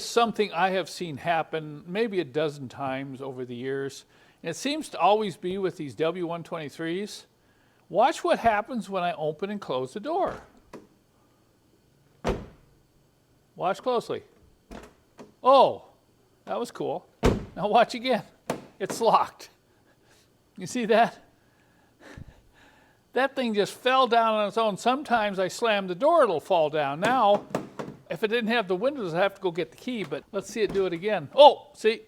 is something I have seen happen maybe a dozen times over the years. And it seems to always be with these W123s. Watch what happens when I open and close the door. Watch closely. Oh, that was cool. Now watch again. It's locked. You see that? That thing just fell down on its own. Sometimes I slam the door, it'll fall down. Now, if it didn't have the windows, I'd have to go get the key, but let's see it do it again. Oh, see?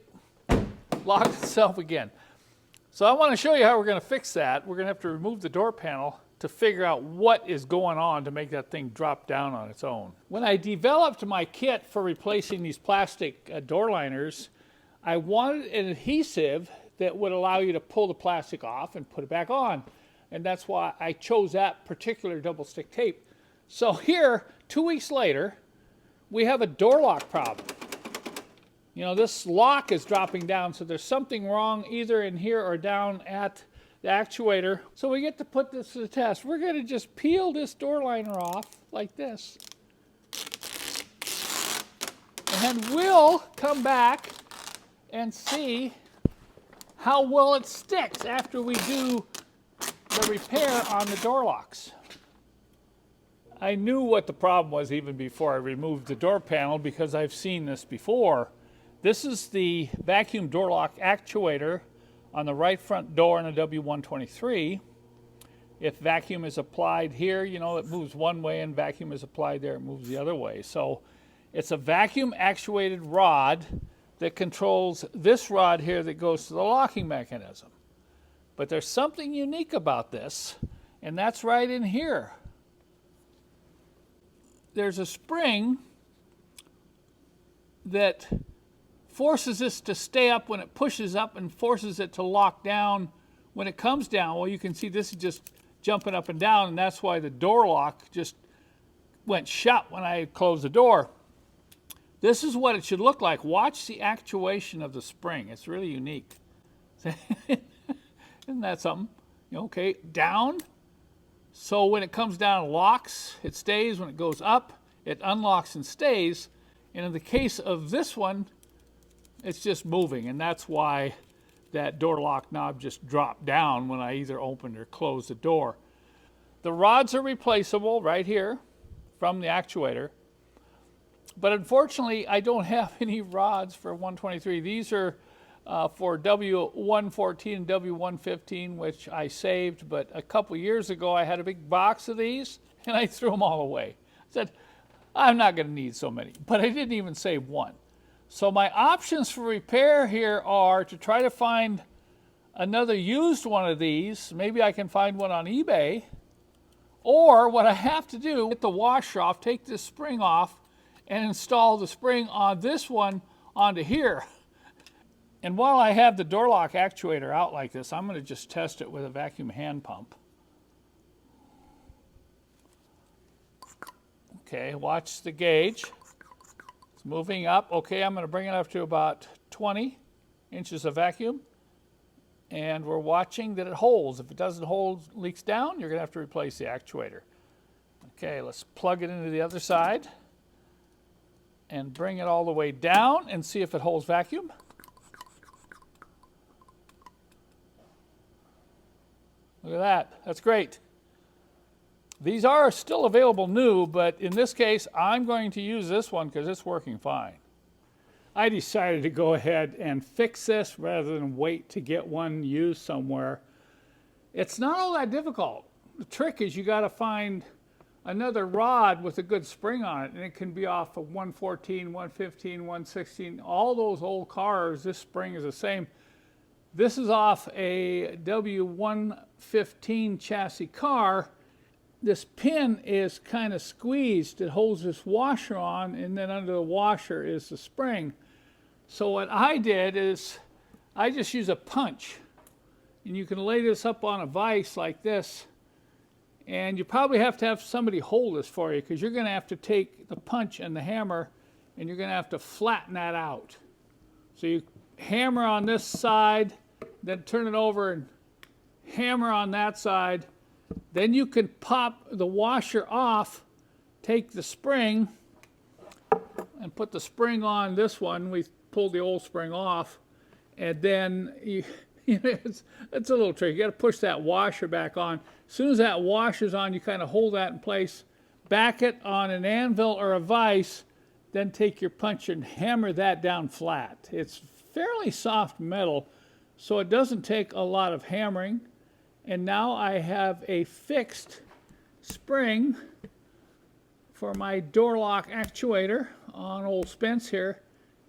Locked itself again. So I want to show you how we're going to fix that. We're going to have to remove the door panel to figure out what is going on to make that thing drop down on its own. When I developed my kit for replacing these plastic door liners, I wanted an adhesive that would allow you to pull the plastic off and put it back on. And that's why I chose that particular double stick tape. So here, 2 weeks later, we have a door lock problem. You know, this lock is dropping down, so there's something wrong either in here or down at the actuator. So we get to put this to the test. We're going to just peel this door liner off like this. And then we'll come back and see how well it sticks after we do the repair on the door locks. I knew what the problem was even before I removed the door panel because I've seen this before. This is the vacuum door lock actuator on the right front door in a W123. If vacuum is applied here, you know, it moves one way, and vacuum is applied there, it moves the other way. So it's a vacuum actuated rod that controls this rod here that goes to the locking mechanism. But there's something unique about this, and that's right in here. There's a spring that forces this to stay up when it pushes up and forces it to lock down when it comes down. Well, you can see this is just jumping up and down, and that's why the door lock just went shut when I closed the door. This is what it should look like. Watch the actuation of the spring. It's really unique. Isn't that something? Okay, down. So when it comes down, it locks, it stays. When it goes up, it unlocks and stays. And in the case of this one, it's just moving, and that's why that door lock knob just dropped down when I either opened or closed the door. The rods are replaceable right here from the actuator, but unfortunately I don't have any rods for 123. These are for W114 and W115, which I saved, but a couple years ago I had a big box of these and I threw them all away. I said, I'm not going to need so many, but I didn't even save one. So my options for repair here are to try to find another used one of these. Maybe I can find one on eBay. Or what I have to do, get the washer off, take this spring off, and install the spring on this one onto here. And while I have the door lock actuator out like this, I'm going to just test it with a vacuum hand pump. Okay, watch the gauge. Moving up. Okay, I'm going to bring it up to about 20 inches of vacuum. And we're watching that it holds. If it doesn't hold, leaks down, you're going to have to replace the actuator. Okay, let's plug it into the other side and bring it all the way down and see if it holds vacuum. Look at that. That's great. These are still available new, but in this case, I'm going to use this one because it's working fine. I decided to go ahead and fix this rather than wait to get one used somewhere. It's not all that difficult. The trick is you got to find another rod with a good spring on it, and it can be off of 114, 115, 116. All those old cars, this spring is the same. This is off a W115 chassis car. This pin is kind of squeezed. It holds this washer on, and then under the washer is the spring. So what I did is I just use a punch, and you can lay this up on a vise like this, and you probably have to have somebody hold this for you because you're going to have to take the punch and the hammer, and you're going to have to flatten that out. So you hammer on this side, then turn it over and hammer on that side. Then you can pop the washer off, take the spring, and put the spring on this one. We pulled the old spring off, and then it's a little tricky. You got to push that washer back on. As soon as that washer's on, you kind of hold that in place, back it on an anvil or a vise, then take your punch and hammer that down flat. It's fairly soft metal, so it doesn't take a lot of hammering. And now I have a fixed spring for my door lock actuator on old Spence here,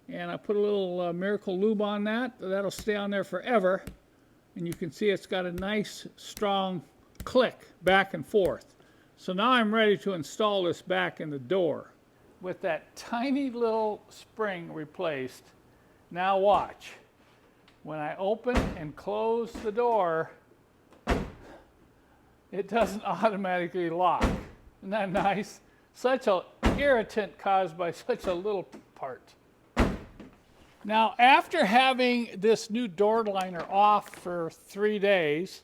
and I put a little Miracle Lube on that. That'll stay on there forever, and you can see it's got a nice strong click back and forth. So now I'm ready to install this back in the door. With that tiny little spring replaced, now watch. When I open and close the door, it doesn't automatically lock. Isn't that nice? Such an irritant caused by such a little part. Now, after having this new door liner off for 3 days,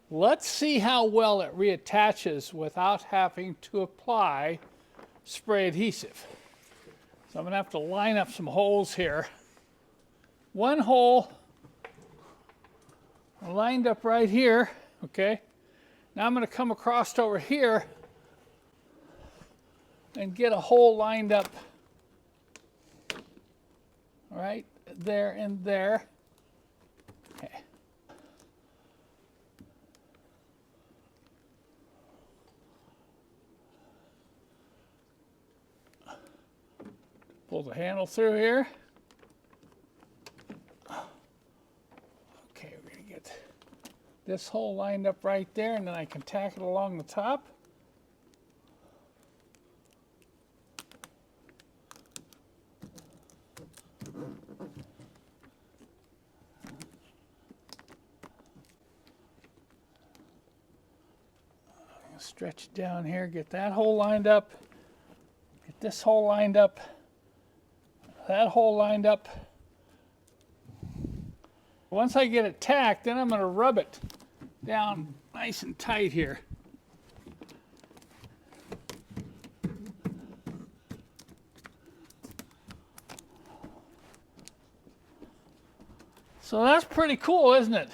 let's see how well it reattaches without having to apply spray adhesive. So I'm going to have to line up some holes here. One hole lined up right here, okay? Now I'm going to come across over here and get a hole lined up right there and there. Okay. Pull the handle through here. Okay, we're going to get this hole lined up right there, and then I can tack it along the top. Stretch it down here, get that hole lined up, get this hole lined up, that hole lined up. Once I get it tacked, then I'm going to rub it down nice and tight here. So that's pretty cool, isn't it?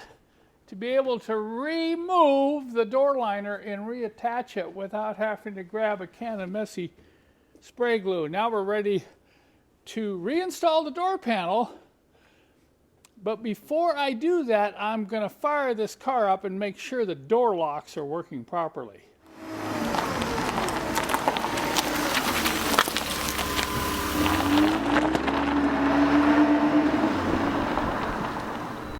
To be able to remove the door liner and reattach it without having to grab a can of messy spray glue. Now we're ready to reinstall the door panel, but before I do that, I'm going to fire this car up and make sure the door locks are working properly.